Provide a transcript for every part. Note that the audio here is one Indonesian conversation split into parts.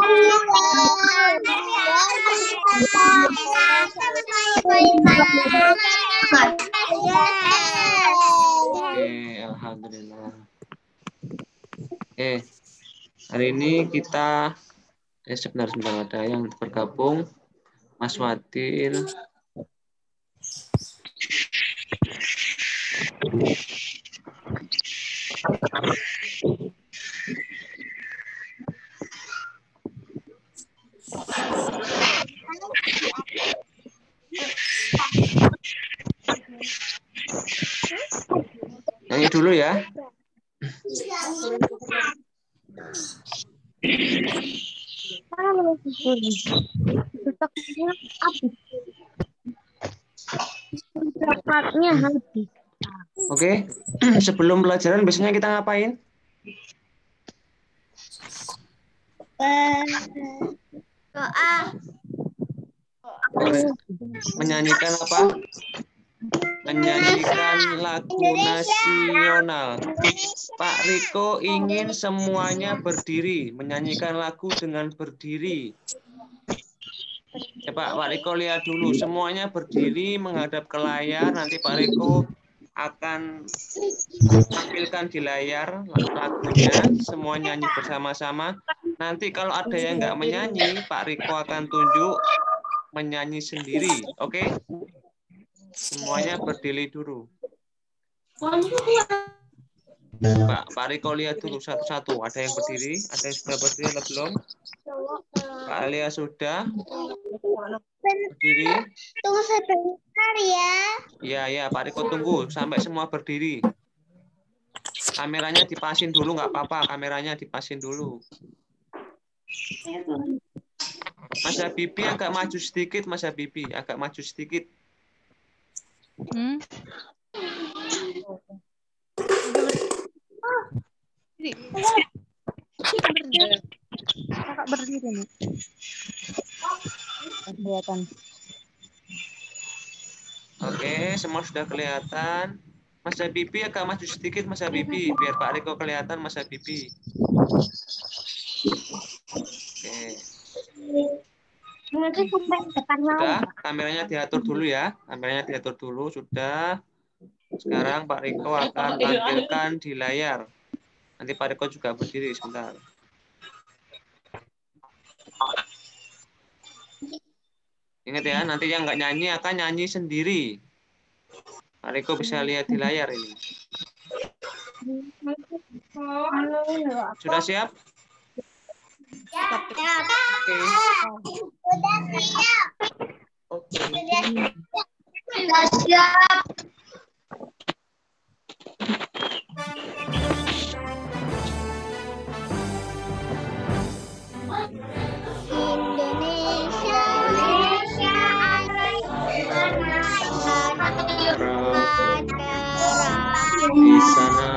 Oke, alhamdulillah. Hari ini kita sebentar ada yang bergabung. Mas Wadil. Nyanyi dulu ya. Oke, sebelum pelajaran biasanya kita ngapain? Doa. Menyanyikan apa? Menyanyikan lagu nasional. Pak Riko ingin semuanya berdiri, menyanyikan lagu dengan berdiri. Ya Pak Riko lihat dulu, semuanya berdiri menghadap ke layar. Nanti Pak Riko akan tampilkan di layar lagunya, semua nyanyi bersama-sama. Nanti kalau ada yang nggak menyanyi, Pak Riko akan tunjuk menyanyi sendiri, oke? Semuanya berdiri dulu. Pak Riko lihat dulu satu-satu. Ada yang berdiri? Ada yang sudah berdiri atau belum? Pak Alia sudah berdiri? Tunggu sebentar ya. Ya, Pak Riko tunggu sampai semua berdiri. Kameranya dipasin dulu, nggak apa-apa. Kameranya dipasin dulu. Mas Habibi agak maju sedikit, Mas Habibi. Agak maju sedikit. Kakak berdiri nih. Kelihatan. Oke, semua sudah kelihatan. Mas Habibi agak maju sedikit, Mas Habibi, biar Pak Riko kelihatan, Mas Habibi. Oke. Sudah, kameranya diatur dulu ya. Kameranya diatur dulu, sudah. Sekarang Pak Riko akan tampilkan di layar. Nanti Pak Riko juga berdiri sebentar. Ingat ya, nanti yang nggak nyanyi akan nyanyi sendiri. Pak Riko bisa lihat di layar ini. Sudah siap? Siap. Oke. Sudah siap. Oke. Sudah siap. Di sana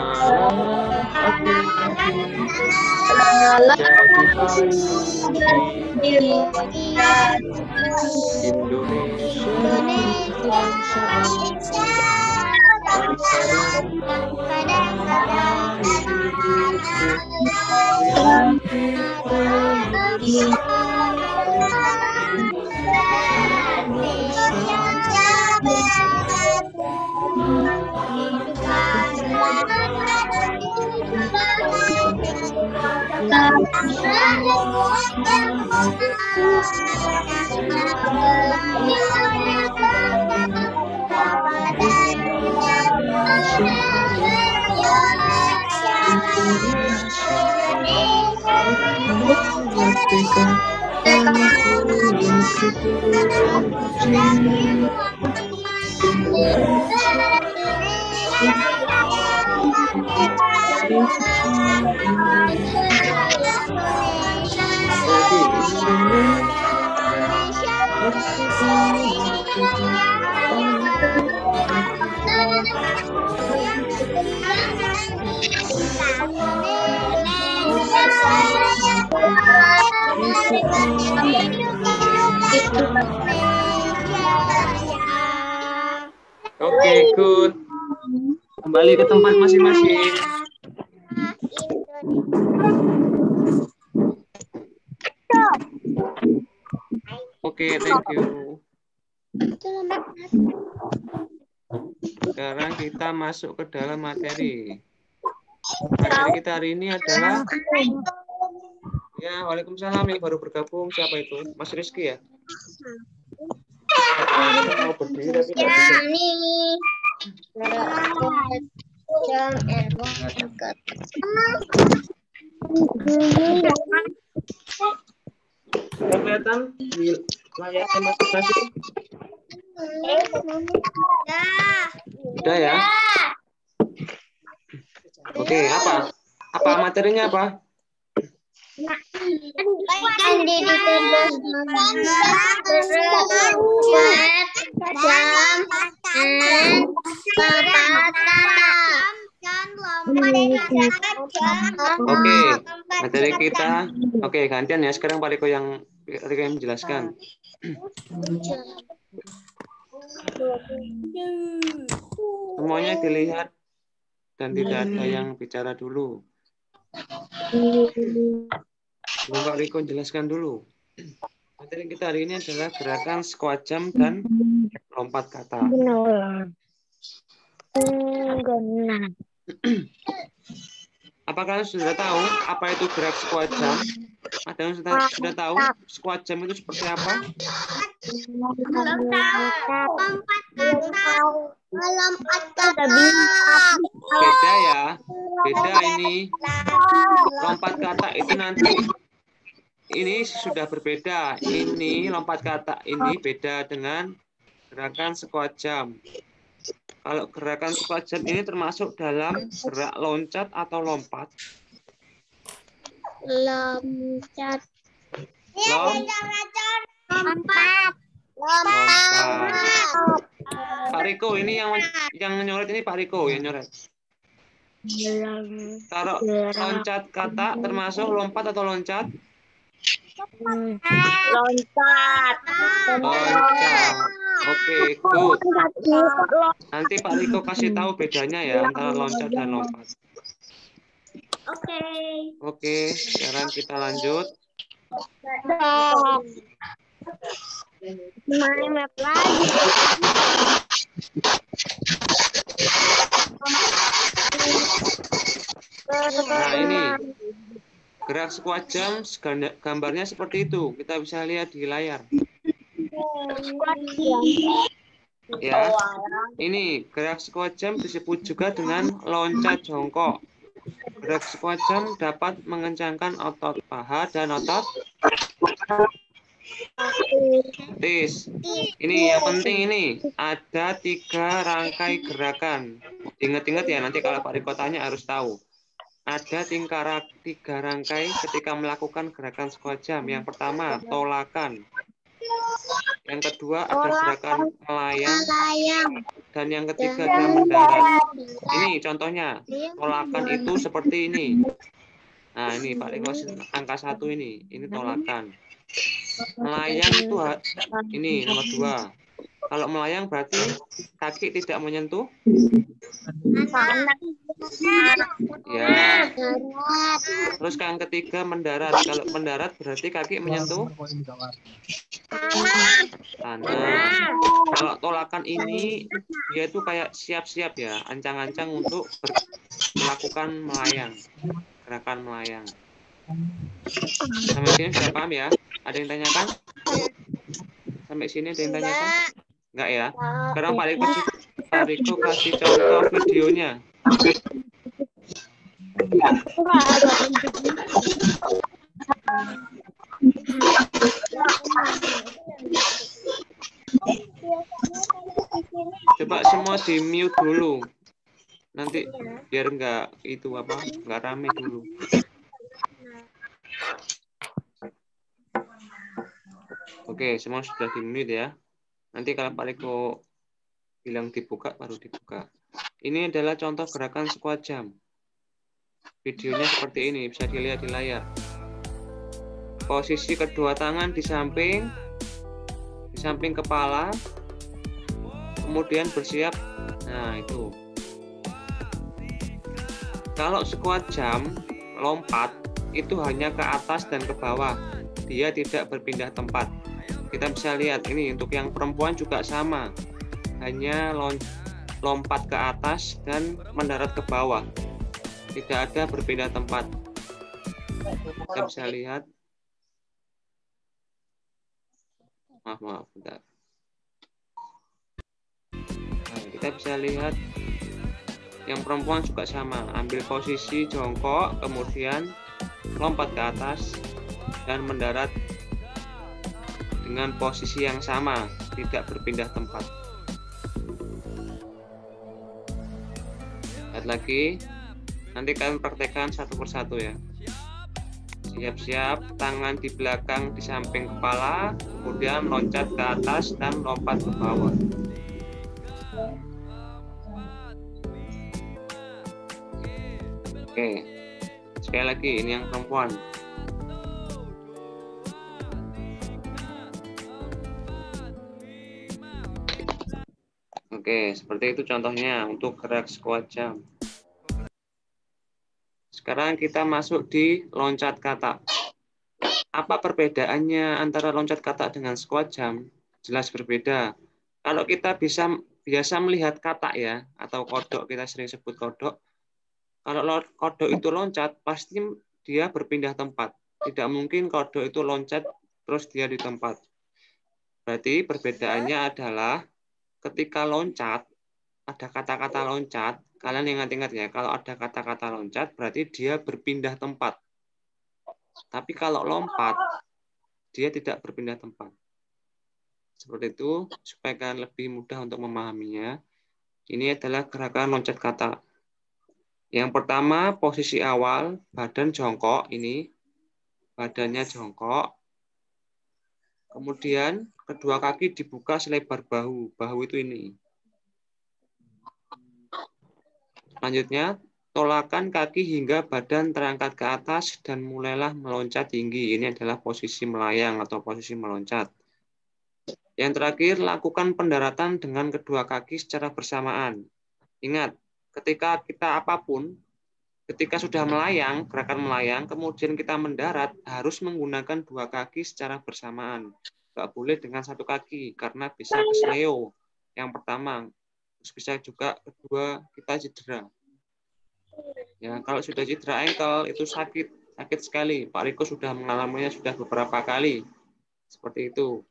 Oke, good. Kembali ke tempat masing-masing. Oke, thank you. Sekarang kita masuk ke dalam materi. Materi kita hari ini adalah ya, waalaikumsalam yang baru bergabung. Siapa itu? Mas Rizky ya? Mau berdiri tapi tidak bisa. Kelihatan di layarnya masing-masing? Sudah ya? Oke, apa materinya apa? Oke, materi kita. Oke, gantian ya. Sekarang Pak Riko yang menjelaskan. Semuanya dilihat dan tidak ada yang bicara dulu. Pak Riko jelaskan dulu. Materi kita hari ini adalah gerakan squat jump dan lompat kata. Apakah kalian sudah tahu apa itu gerak squat jump? Ada yang sudah tahu squat jump itu seperti apa? Beda ya, beda ini. Lompat kata itu nanti ini sudah berbeda. Ini lompat kata ini beda dengan gerakan squat jump. Kalau gerakan squat jump ini termasuk dalam gerak loncat atau lompat. Lompat. Pak Riko ini yang nyoret ini Pak Riko yang nyoret. Kalau loncat kata termasuk lompat atau loncat? Loncat. Oke, good. Nanti Pak Riko kasih tahu bedanya ya antara loncat dan lompat. Oke, sekarang kita lanjut. Main map lagi. Nah, ini gerak squat jump gambarnya seperti itu. Kita bisa lihat di layar. Ya, ini gerak squat jump disebut juga dengan loncat jongkok. Gerak squat jump dapat mengencangkan otot paha dan otot betis. Ini yang penting ini ada 3 rangkai gerakan. Ingat-ingat ya, nanti kalau Pak Riko tanya harus tahu. Ada 3 rangkai ketika melakukan gerakan squat jump. Yang pertama tolakan. Yang kedua ada gerakan melayang. Dan yang ketiga adalah mendarat. Ini contohnya, tolakan itu seperti ini. Nah ini Pak Riko angka 1 ini tolakan. Melayang itu ini nomor 2. Kalau melayang berarti kaki tidak menyentuh. Ya. Terus yang ketiga mendarat. Kalau mendarat berarti kaki menyentuh tanah. Kalau tolakan ini dia itu kayak siap-siap ya, ancang-ancang untuk melakukan melayang, gerakan melayang. Sampai sini sudah paham ya? Ada yang tanyakan? Sampai sini ada yang tanyakan? Enggak ya? Sekarang Pak Riko kasih contoh videonya. Coba semua di mute dulu. Nanti biar enggak rame dulu. Oke, semua sudah di mute ya. Nanti kalau Pak Riko bilang dibuka, baru dibuka. Ini adalah contoh gerakan squat jump. Videonya seperti ini, bisa dilihat di layar. Posisi kedua tangan di samping kepala, kemudian bersiap. Nah, itu. Kalau squat jump, lompat, itu hanya ke atas dan ke bawah. Dia tidak berpindah tempat. Kita bisa lihat ini untuk yang perempuan juga sama, hanya lompat ke atas dan mendarat ke bawah, tidak ada berpindah tempat. Kita bisa lihat, maaf, bentar. Nah, kita bisa lihat yang perempuan juga sama, ambil posisi jongkok, kemudian lompat ke atas dan mendarat dengan posisi yang sama, tidak berpindah tempat. Lihat lagi, nanti kalian praktekkan satu persatu ya. Siap-siap, tangan di belakang di samping kepala, kemudian loncat ke atas dan lompat ke bawah. Oke, sekali lagi ini yang perempuan. Oke, seperti itu contohnya untuk gerak squat jump. Sekarang kita masuk di loncat kata. Apa perbedaannya antara loncat kata dengan squat jump? Jelas berbeda. Kalau kita biasa melihat kata ya, atau kodok, kita sering sebut kodok. Kalau kodok itu loncat, pasti dia berpindah tempat. Tidak mungkin kodok itu loncat terus dia di tempat. Berarti perbedaannya adalah ketika loncat, ada kata-kata loncat, kalian ingat-ingat ya, kalau ada kata-kata loncat, berarti dia berpindah tempat. Tapi kalau lompat, dia tidak berpindah tempat. Seperti itu, supaya kalian lebih mudah untuk memahaminya. Ini adalah gerakan loncat kata. Yang pertama, posisi awal, badan jongkok, ini. Badannya jongkok. Kemudian, kedua kaki dibuka selebar bahu. Bahu itu ini. Selanjutnya, tolakan kaki hingga badan terangkat ke atas dan mulailah meloncat tinggi. Ini adalah posisi melayang atau posisi meloncat. Yang terakhir, lakukan pendaratan dengan kedua kaki secara bersamaan. Ingat, ketika kita apapun, ketika sudah melayang, gerakan melayang, kemudian kita mendarat, harus menggunakan dua kaki secara bersamaan. Nggak boleh dengan satu kaki, karena bisa kesleo. Yang pertama, terus bisa juga kedua kita cedera. Ya, kalau sudah cedera ankle itu sakit sekali. Pak Riko sudah mengalaminya sudah beberapa kali. Seperti itu.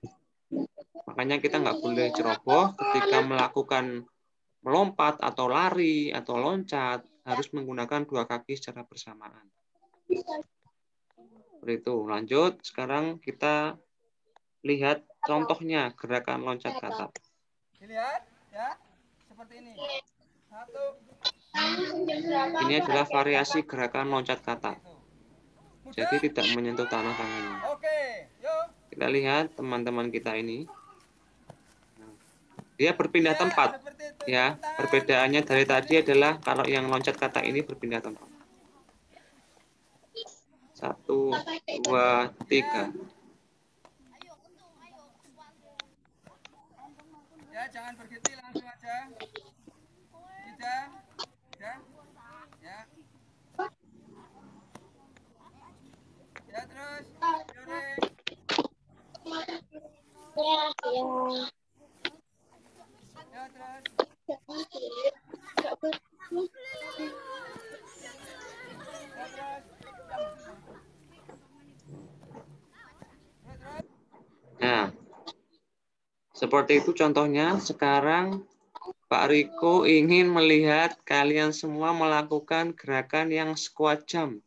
Makanya kita nggak boleh ceroboh ketika melakukan melompat atau lari atau loncat, harus menggunakan dua kaki secara bersamaan. Seperti itu. Lanjut, sekarang kita lihat contohnya gerakan loncat kata. Dilihat ya, seperti ini. Satu. Ini adalah variasi gerakan loncat kata. Jadi tidak menyentuh tanah tangannya. Oke, yuk. Kita lihat teman-teman kita ini. Dia berpindah tempat. Ya, perbedaannya dari tadi adalah kalau yang loncat kata ini berpindah tempat. 1, 2, 3. Ya, jangan berhenti, langsung aja. Tidak. Ya. Ya. Ya, terus. Yore. Ya, terus. Nah, seperti itu contohnya. Sekarang Pak Riko ingin melihat kalian semua melakukan gerakan yang squat jump.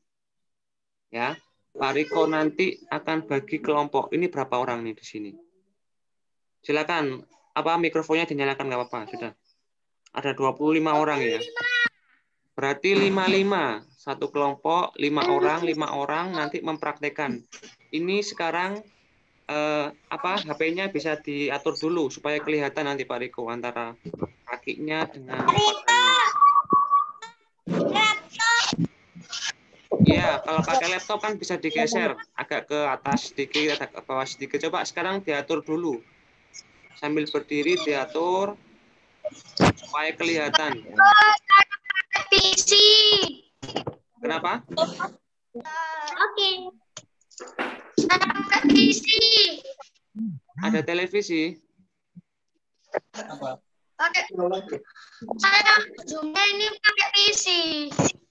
Ya, Pak Riko nanti akan bagi kelompok. Ini berapa orang nih di sini? Silakan, mikrofonnya dinyalakan nggak apa-apa, sudah. Ada 25 orang ya. Berarti 55, satu kelompok 5 orang nanti mempraktekkan. Ini sekarang HP-nya bisa diatur dulu supaya kelihatan nanti Pak Riko antara kakinya dengan lompatannya. Ya, kalau pakai laptop kan bisa digeser agak ke atas sedikit, agak ke bawah sedikit. Coba sekarang diatur dulu. Sambil berdiri diatur supaya kelihatan. Kenapa? Oke. Ada televisi. Pakai. Saya Zoom-nya ini pakai PC.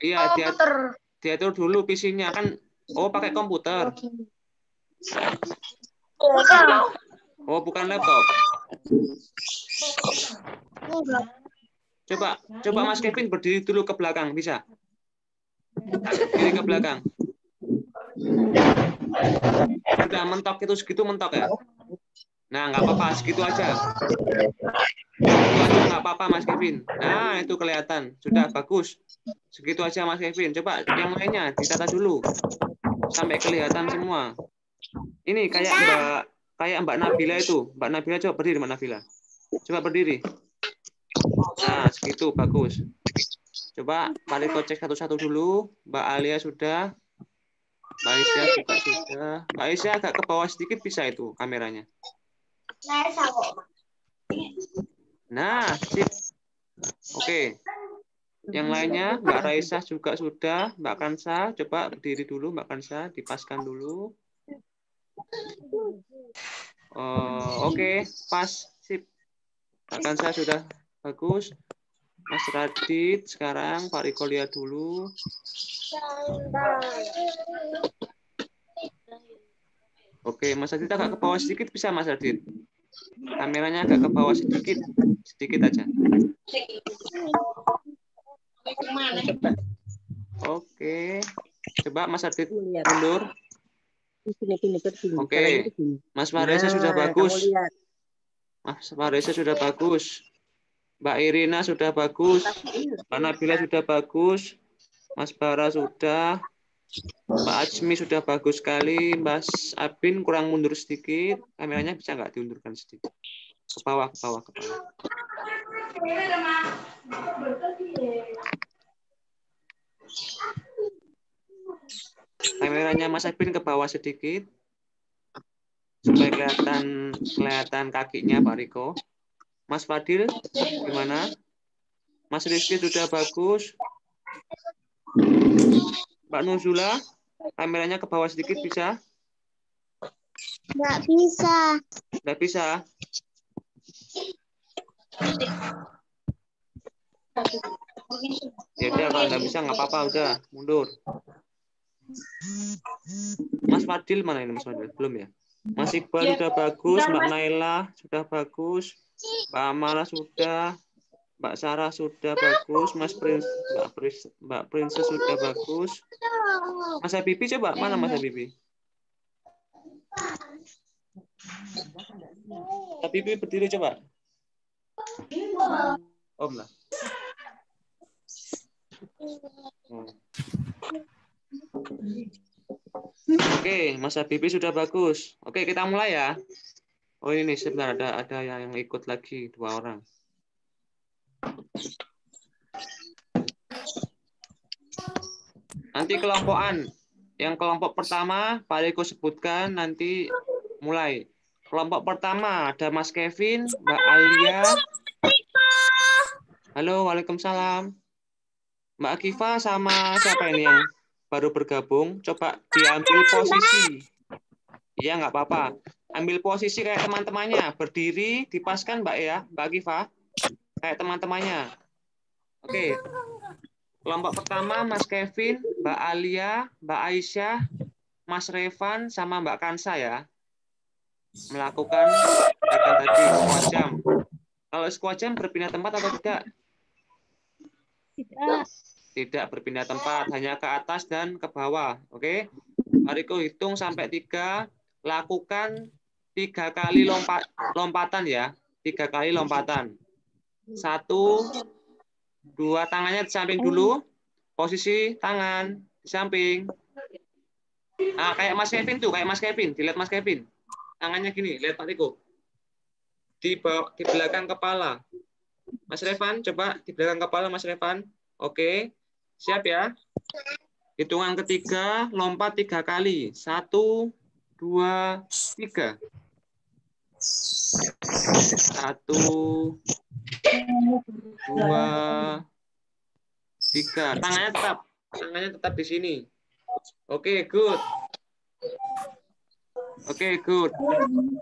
Iya, Komputer. diatur dulu PC-nya kan. Oh, pakai komputer. Oh, bukan laptop. Coba Mas Kevin berdiri dulu ke belakang, bisa? Berdiri ke belakang. Sudah mentok itu segitu mentok ya? Nah, nggak apa-apa, segitu aja. Segitu aja nggak apa-apa, Mas Kevin. Nah, itu kelihatan. Sudah bagus. Segitu aja, Mas Kevin. Coba yang lainnya ditata dulu. Sampai kelihatan semua. Ini kayak Mbak Nabila itu. Mbak Nabila coba berdiri, Mbak Nabila. Coba berdiri. Nah, segitu bagus. Coba Pak Riko cek satu-satu dulu. Mbak Alia sudah. Mbak Aisyah juga sudah. Mbak Aisyah agak ke bawah sedikit bisa itu kameranya. Nah, sip. Oke. Yang lainnya, Mbak Raisa juga sudah. Mbak Kansa, coba berdiri dulu, Mbak Kansa. Dipaskan dulu. Oke, pas. Sip. Mbak Kansa sudah bagus. Mas Radit, sekarang Pak Riko lihat dulu. Oke, Mas Radit agak ke bawah sedikit bisa, Mas Radit. Kameranya agak ke bawah sedikit. Sedikit aja. Oke. Coba Mas Radit mundur. Oke. Mas Faresa sudah bagus. Mas Faresa sudah bagus. Mbak Irina sudah bagus. Mbak Nabila sudah bagus. Mas Bara sudah. Mbak Ajmi sudah bagus sekali. Mas Abin kurang mundur sedikit. Kameranya bisa nggak diundurkan sedikit? Ke bawah, ke bawah, ke bawah. Kameranya Mas Abin ke bawah sedikit. Supaya kelihatan kakinya Pak Riko. Mas Fadil, gimana? Mas Rizky sudah bagus. Mbak Nuzula, kameranya ke bawah sedikit bisa? Nggak bisa. Nggak bisa? Ya udah, kalau nggak bisa nggak apa-apa, udah mundur. Mas Fadil mana ini, Mas Fadil? Belum ya? Mas Iqbal sudah bagus, Mbak Naila sudah bagus, Mbak Amara sudah, Mbak Sarah sudah bagus, Mbak Princess sudah bagus. Mas Habibi coba, mana Mas Habibi? Habibi berdiri coba. Om lah. Oke, Mas Habibi sudah bagus. Oke, kita mulai ya. Oh ini sebentar ada yang ikut lagi 2 orang. Nanti kelompokan. Yang kelompok pertama Pak Riko sebutkan nanti mulai. Kelompok pertama ada Mas Kevin, Mbak Alia. Halo, waalaikumsalam. Mbak Akifa sama siapa ini yang baru bergabung? Coba diambil posisi. Iya, nggak apa-apa. Ambil posisi kayak teman-temannya. Berdiri, dipaskan Mbak ya, Mbak Akifa. Kayak teman-temannya. Oke. Kelompok pertama Mas Kevin, Mbak Alia, Mbak Aisyah, Mas Revan, sama Mbak Kansa ya. Melakukan gerakan tadi squat jam. Kalau squat jam berpindah tempat atau tidak? Tidak. Tidak berpindah tempat, hanya ke atas dan ke bawah. Oke. Pak Riko hitung sampai 3. Lakukan 3 kali lompatan ya. 3 kali lompatan. 1, 2, tangannya di samping dulu. Posisi tangan di samping. Nah, kayak Mas Kevin tuh, kayak Mas Kevin. Dilihat Mas Kevin. Tangannya gini, lihat Pak Riko. Di belakang kepala. Mas Revan, coba di belakang kepala Mas Revan. Oke. Siap ya? Hitungan ketiga, lompat 3 kali. 1, 2, 3. 1, 2, 3. Tangannya tetap di sini. Oke, good. Oke, good.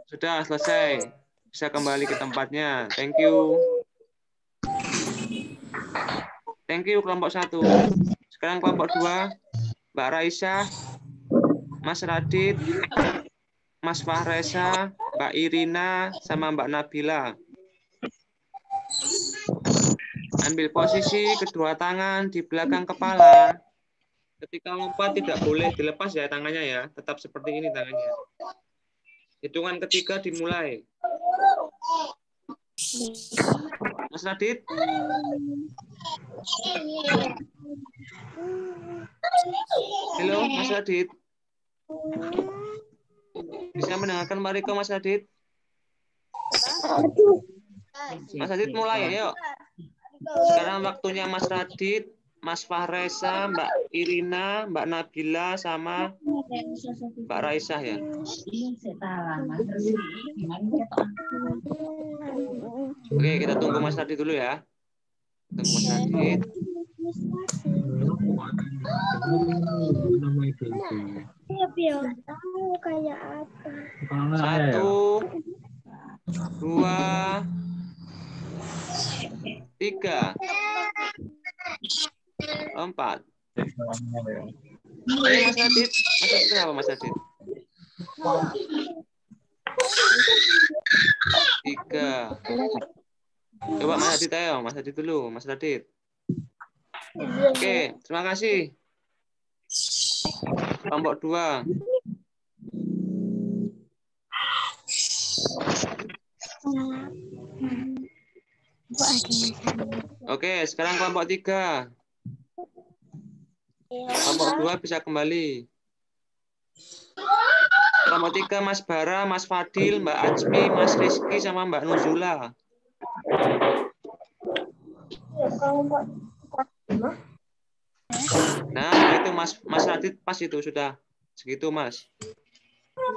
Sudah selesai. Bisa kembali ke tempatnya. Thank you. Thank you kelompok 1. Sekarang kelompok 2. Mbak Raisa, Mas Radit, Mas Fahresa, Mbak Irina, sama Mbak Nabila. Ambil posisi kedua tangan di belakang kepala. Ketika lompat tidak boleh dilepas ya tangannya ya. Tetap seperti ini tangannya. Hitungan ketiga dimulai. Mas Radit. Halo, Mas Radit. Bisa mendengarkan Mbak Riko, Mas Radit? Mas Radit mulai, ayo. Sekarang waktunya Mas Radit, Mas Fahresa, Mbak Irina, Mbak Nabila, sama Mbak Raisa ya. Oke, kita tunggu Mas Radit dulu ya. Tunggu Mas Radit. Satu, dua, tiga, empat. Ayo Mas Radit. Mas Radit kenapa Mas Radit? Tiga. Coba Mas Radit ayo. Mas Radit dulu. Mas Radit. Oke, terima kasih. Kelompok 2. Oke, sekarang kelompok 3. Kelompok 2 bisa kembali. Kelompok 3 Mas Bara, Mas Fadil, Mbak Ajmi, Mas Rizky, sama Mbak Nuzula. Nah, itu Mas Radit pas itu sudah segitu Mas.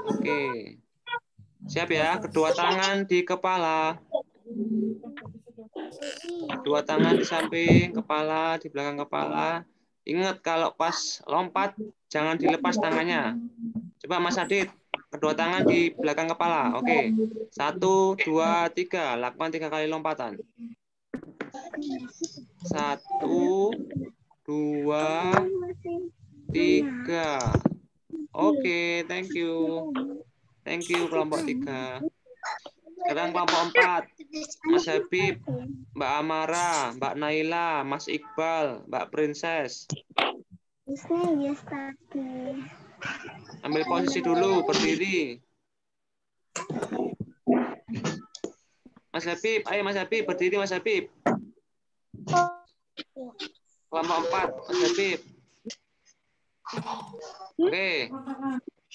Oke. Siap ya, kedua tangan di kepala. Dua tangan di samping kepala, di belakang kepala. Ingat kalau pas lompat jangan dilepas tangannya. Coba Mas Adit, kedua tangan di belakang kepala. Oke. 1, 2, 3. Lakukan 3 kali lompatan. 1, 2, 3. Oke, thank you. Thank you kelompok 3. Sekarang kelompok 4. Mas Habib, Mbak Amara, Mbak Naila, Mas Iqbal, Mbak Princess. Ambil posisi dulu, berdiri. Mas Habib, ayo Mas Habib, berdiri Mas Habib. Kelompok 4, Mas Habib. Oke.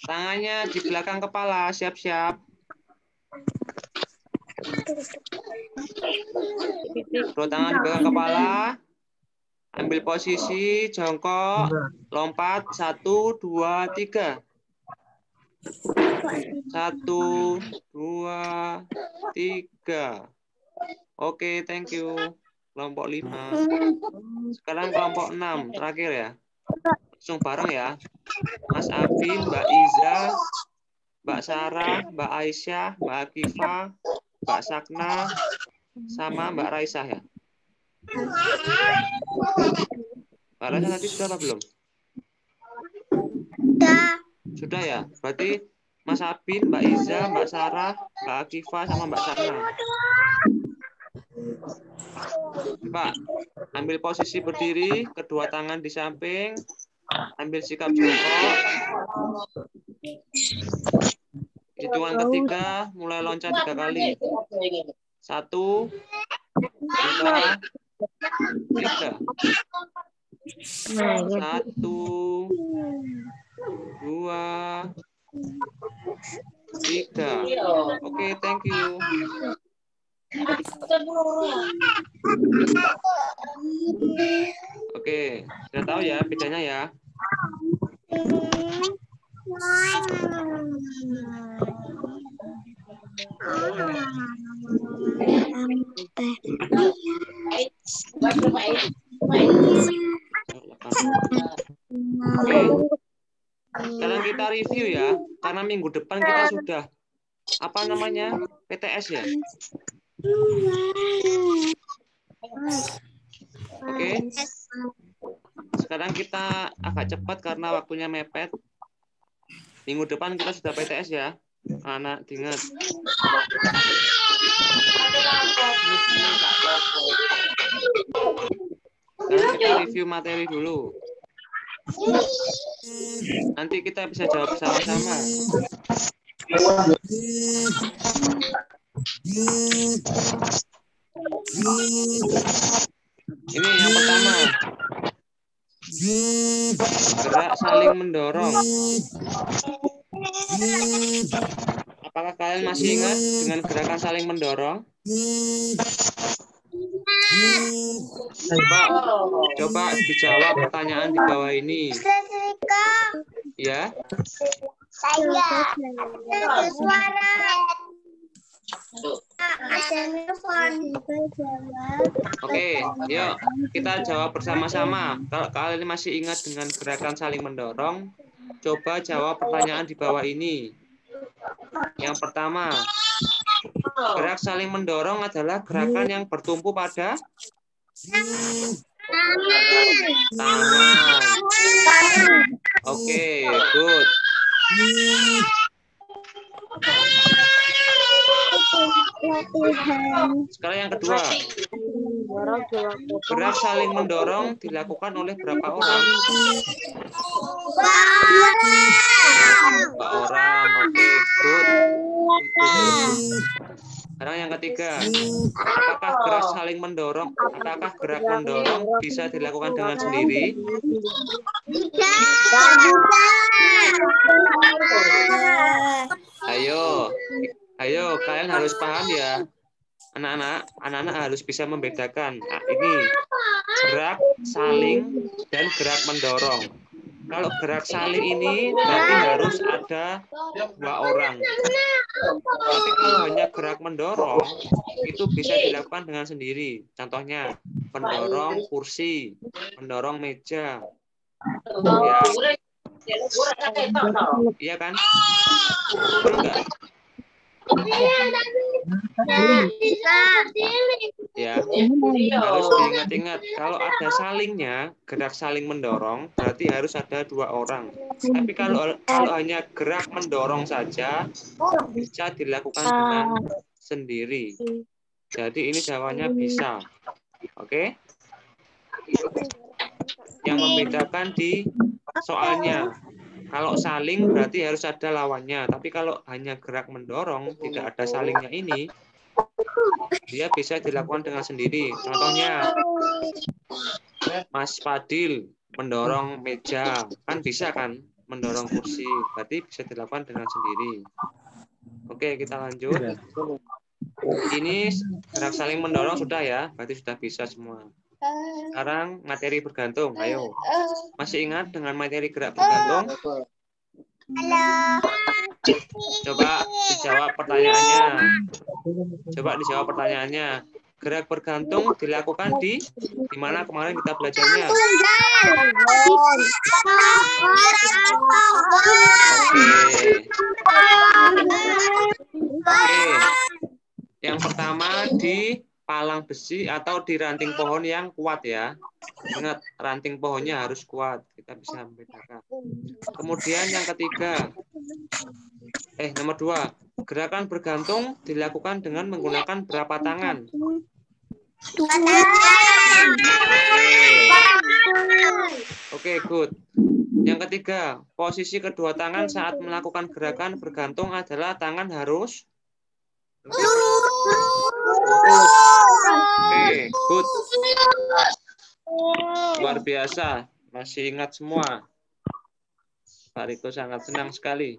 Tangannya di belakang kepala, siap-siap. Dua tangan di belakang kepala. Ambil posisi, jongkok, lompat. 1, 2, 3. 1, 2, 3. Oke, thank you. Kelompok 5. Sekarang kelompok 6, terakhir ya. Langsung bareng ya. Mas Abi, Mbak Iza, Mbak Sarah, Mbak Aisyah, Mbak Akifah, Mbak Sakna, sama Mbak Raisa ya. Mbak Raisa tadi sudah apa belum? Sudah ya. Berarti Mas Abin, Mbak Iza, Mbak Sarah, Mbak Akifah, sama Mbak Sakna. Pak, ambil posisi berdiri, kedua tangan di samping, ambil sikap jongkok. Hitungan ketiga, mulai loncat 3 kali. 1, 2, 3. 1, 2, 3. Oke, thank you. Oke, sudah tahu ya bedanya ya. Oke. Sekarang kita review ya, karena minggu depan kita sudah apa namanya PTS ya. Oke. Sekarang kita agak cepat karena waktunya mepet. Minggu depan kita sudah PTS ya. Anak diingat. Sekarang kita review materi dulu. Nanti kita bisa jawab sama-sama. Ini yang pertama. Gerak saling mendorong. Apakah kalian masih ingat dengan gerakan saling mendorong? Coba dijawab pertanyaan di bawah ini. Ya. Saya ada suara. Ada telepon. Oke, yuk kita jawab bersama-sama. Kalau kalian masih ingat dengan gerakan saling mendorong, coba jawab pertanyaan di bawah ini. Yang pertama, gerak saling mendorong adalah gerakan yang bertumpu pada tangan. Oke, good. Sekarang yang kedua, gerak saling mendorong dilakukan oleh berapa orang? 2 orang. Oke, good. Sekarang yang ketiga, apakah gerak saling mendorong? Apakah gerak mendorong bisa dilakukan dengan sendiri? Ayo, kalian harus paham ya, anak-anak harus bisa membedakan. Nah, ini gerak saling dan gerak mendorong. Kalau gerak saling ini berarti harus ada 2 orang. Tapi kalau hanya gerak mendorong, itu bisa dilakukan dengan sendiri. Contohnya, mendorong kursi, mendorong meja. Ya. Iya kan? Betul nggak? Ya, harus diingat-ingat. Kalau ada salingnya, gerak saling mendorong, berarti harus ada 2 orang. Tapi kalau hanya gerak mendorong saja, bisa dilakukan dengan sendiri. Jadi ini jawabannya bisa. Oke? Yang membedakan di soalnya. Kalau saling berarti harus ada lawannya. Tapi kalau hanya gerak mendorong, tidak ada salingnya ini, dia bisa dilakukan dengan sendiri. Contohnya, Mas Fadil mendorong meja. Kan bisa kan? Mendorong kursi. Berarti bisa dilakukan dengan sendiri. Oke, kita lanjut. Ini gerak saling mendorong sudah ya. Berarti sudah bisa semua. Sekarang materi bergantung. Ayo. Masih ingat dengan materi gerak bergantung? Halo. Coba dijawab pertanyaannya. Gerak bergantung dilakukan di mana kemarin kita belajarnya? Oke. Yang pertama di palang besi atau di ranting pohon yang kuat ya. Ingat, ranting pohonnya harus kuat. Kita bisa membedakan. Kemudian yang ketiga. Nomor 2. Gerakan bergantung dilakukan dengan menggunakan berapa tangan? Oke, good. Yang ketiga, posisi kedua tangan saat melakukan gerakan bergantung adalah tangan harus Oke, good. Luar biasa, masih ingat semua. Pak Riko sangat senang sekali.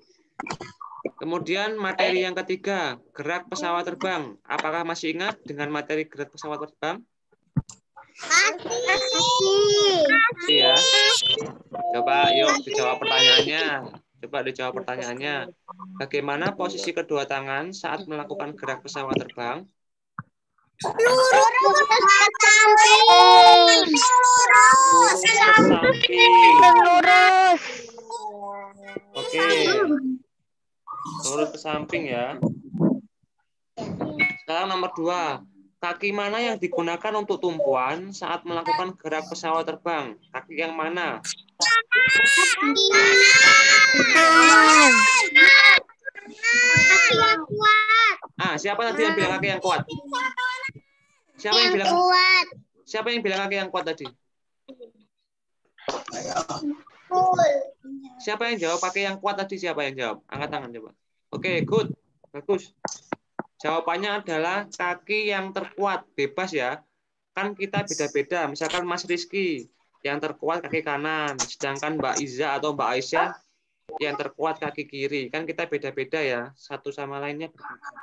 Kemudian materi yang ketiga, gerak pesawat terbang. Apakah masih ingat dengan materi gerak pesawat terbang? Masih ya. Coba yuk dijawab pertanyaannya. Bagaimana posisi kedua tangan saat melakukan gerak pesawat terbang? Lurus ke samping. Oke. Lurus ke samping ya. Sekarang nomor 2. Kaki mana yang digunakan untuk tumpuan saat melakukan gerak pesawat terbang? Kaki yang mana? Kaki yang kuat. Siapa tadi yang bilang kaki yang kuat? Siapa yang bilang Kuat. Siapa yang bilang kaki yang kuat tadi? Siapa yang jawab kaki yang kuat tadi? Siapa yang jawab? Angkat tangan coba. Oke, good. Bagus. Jawabannya adalah kaki yang terkuat. Bebas ya. Kan kita beda-beda. Misalkan Mas Rizky yang terkuat kaki kanan, sedangkan Mbak Iza atau Mbak Aisyah yang terkuat kaki kiri. Kan kita beda-beda ya. Satu sama lainnya berbeda.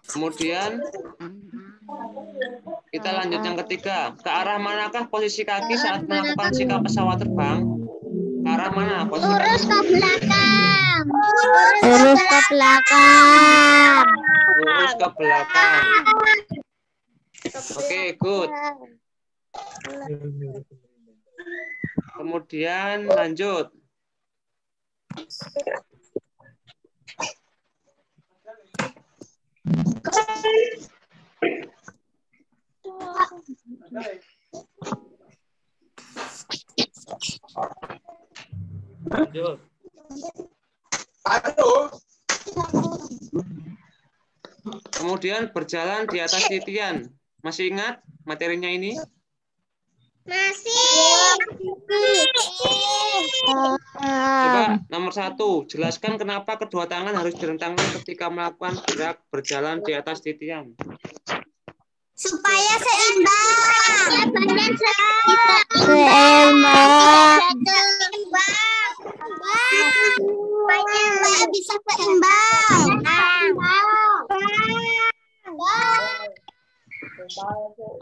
Kemudian kita lanjut yang ketiga. Ke arah manakah posisi kaki saat melakukan sikap pesawat terbang? Ke arah mana posisi kaki? Lurus ke belakang. Lurus ke belakang. Lurus ke belakang. Oke, good. Kemudian lanjut. Lanjut. Kemudian berjalan di atas titian. Masih ingat materinya ini? Masih. Coba nomor 1, jelaskan kenapa kedua tangan harus direntangkan ketika melakukan gerak berjalan di atas titian. Supaya seimbang. Seimbang. Supaya bisa seimbang.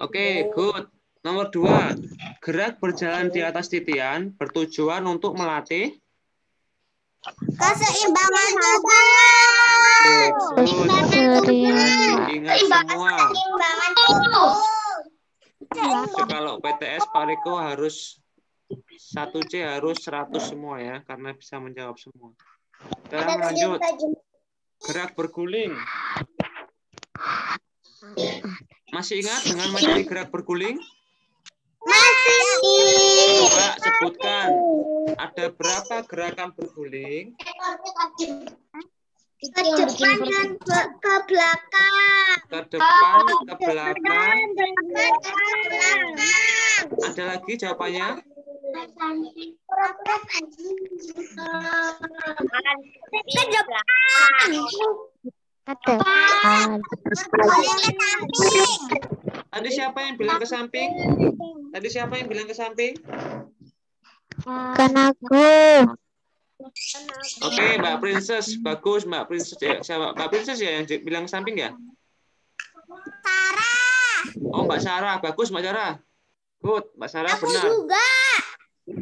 Oke, good. Nomor 2, gerak berjalan di atas titian bertujuan untuk melatih keseimbangan tubuh. Ingat semua. Keseimbangan tubuh. Kalau PTS Pak Riko harus 1C harus 100 semua ya, karena bisa menjawab semua. Sekarang lanjut. Gerak berguling. Masih ingat dengan materi gerak berguling? Masih. Coba sebutkan, ada berapa gerakan berguling? Ke depan dan ke belakang. Ke depan, ke belakang. Ada lagi jawabannya? Ke depan. Tadi siapa yang bilang ke samping? Tadi siapa yang bilang ke samping? Kan aku. Oke, Mbak Princess. Bagus, Mbak Princess. Siapa? Mbak Princess ya yang bilang ke samping ya? Sarah. Oh, Mbak Sarah. Bagus, Mbak Sarah. Good, Mbak Sarah Aku benar. juga.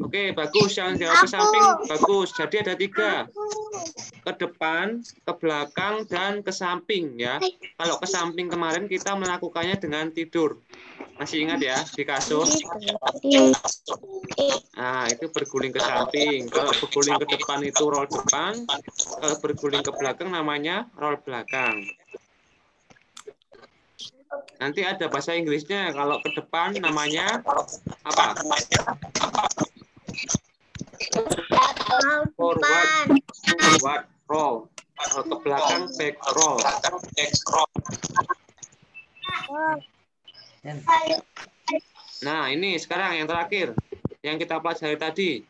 Oke, bagus. Yang jawab ke samping, bagus. Jadi ada 3. Ke depan, ke belakang, dan ke samping ya. Kalau ke samping kemarin kita melakukannya dengan tidur. Masih ingat ya, di kasur? Nah, itu berguling ke samping. Kalau berguling ke depan itu roll depan. Kalau berguling ke belakang namanya roll belakang. Nanti ada bahasa Inggrisnya. Kalau ke depan namanya apa? Forward roll. Kalau ke belakang back roll. Nah, ini sekarang yang terakhir yang kita pelajari tadi.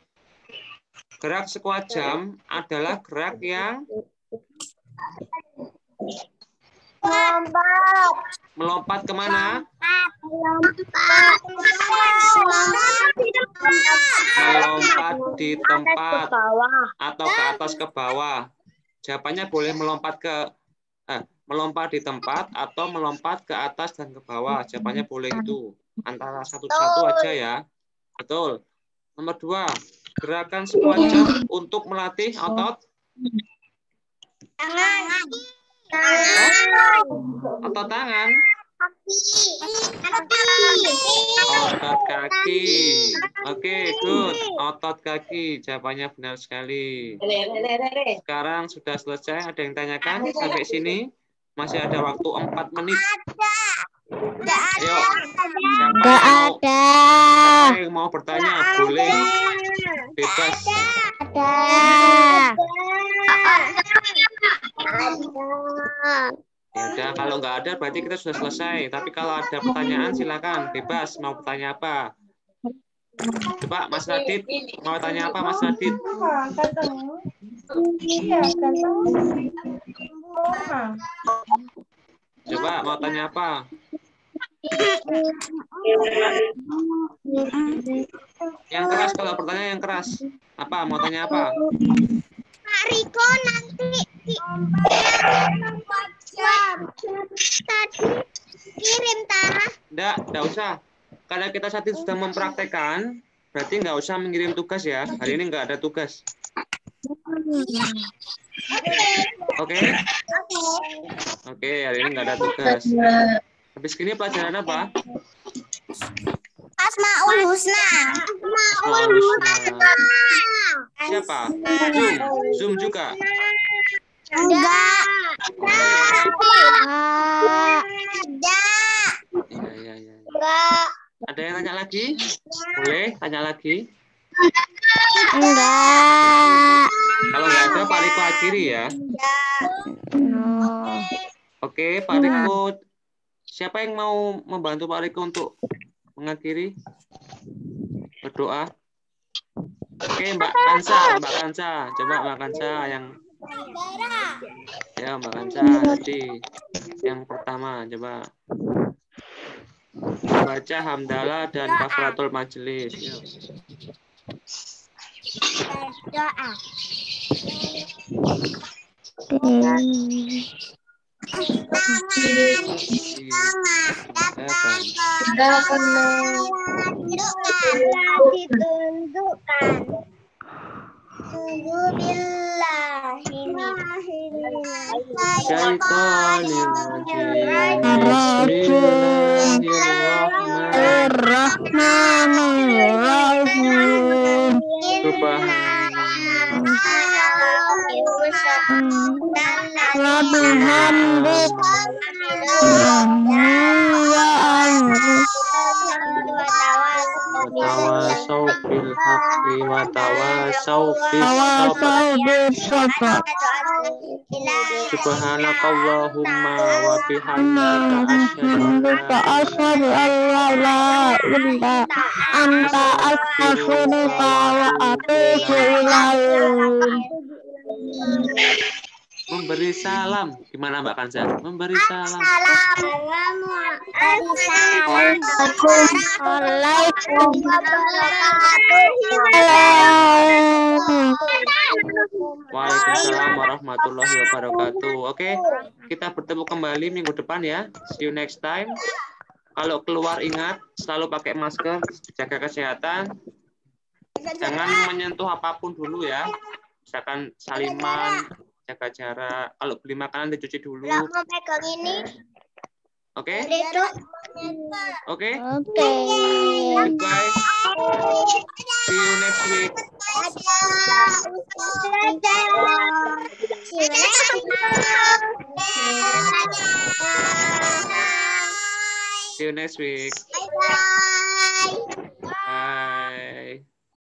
Gerak sekuat jam adalah gerak yang melompat kemana? Melompat di tempat atau ke atas ke bawah. Jawabannya boleh melompat di tempat atau melompat ke atas dan ke bawah. Jawabannya boleh itu. Antara satu-satu aja ya. Betul. Nomor 2, gerakan sekelancar untuk melatih otot Tangan. otot tangan, Kaki. otot kaki. Oke, good. Otot kaki. Jawabannya benar sekali. Sekarang sudah selesai. Ada yang tanyakan sampai sini? Masih ada waktu 4 menit. Ayo. Siapa yang mau bertanya? Boleh. Bebas. Ya udah, kalau nggak ada berarti kita sudah selesai. Tapi kalau ada pertanyaan silakan, bebas. Mau bertanya apa? Coba Mas Radit, mau tanya apa Mas Radit? Coba mau tanya apa? Yang keras, kalau pertanyaan yang keras. Apa? Mau tanya apa? Pak Riko nanti tadi kirim Tara. Enggak usah. Karena kita saat ini sudah mempraktekkan, berarti nggak usah mengirim tugas ya. Hari ini nggak ada tugas. Oke? Oke, hari ini nggak ada tugas. Habis ini pelajaran apa? Asmaul Husna. Asmaul Husna. Siapa? Zoom juga? Enggak. Ya. Enggak. Ada yang tanya lagi? Boleh tanya lagi? Enggak. Kalau nggak ada, Pak Riko akhiri ya. Oke, Pak Riko. Siapa yang mau membantu Pak Riko untuk mengakhiri? Berdoa. Oke, Mbak Kansa. Coba Mbak Kansa yang... Ya, Mbak Kansa tadi. Yang pertama, coba. Baca hamdalah dan kafaratul majelis. Ya. Doa. Ditunjukkan. Tawasau bil haqqi wa tawasau bis sabr. Subhanakallahumma wa bihamdika asyhadu an la ilaha illa anta astaghfiruka wa atubu ilaik. Memberi salam. Gimana Mbak Kansa? Memberi salam. Waalaikumsalam warahmatullahi wabarakatuh. Oke, kita bertemu kembali minggu depan ya. See you next time. Kalau keluar ingat selalu pakai masker, jaga kesehatan. Jangan menyentuh apapun dulu ya. Misalkan saliman, jaga jarak. Kalau beli makanan dicuci dulu. Mau pegang ini. Oke? Oke? Goodbye. See you next week. See you next week. Bye. Bye.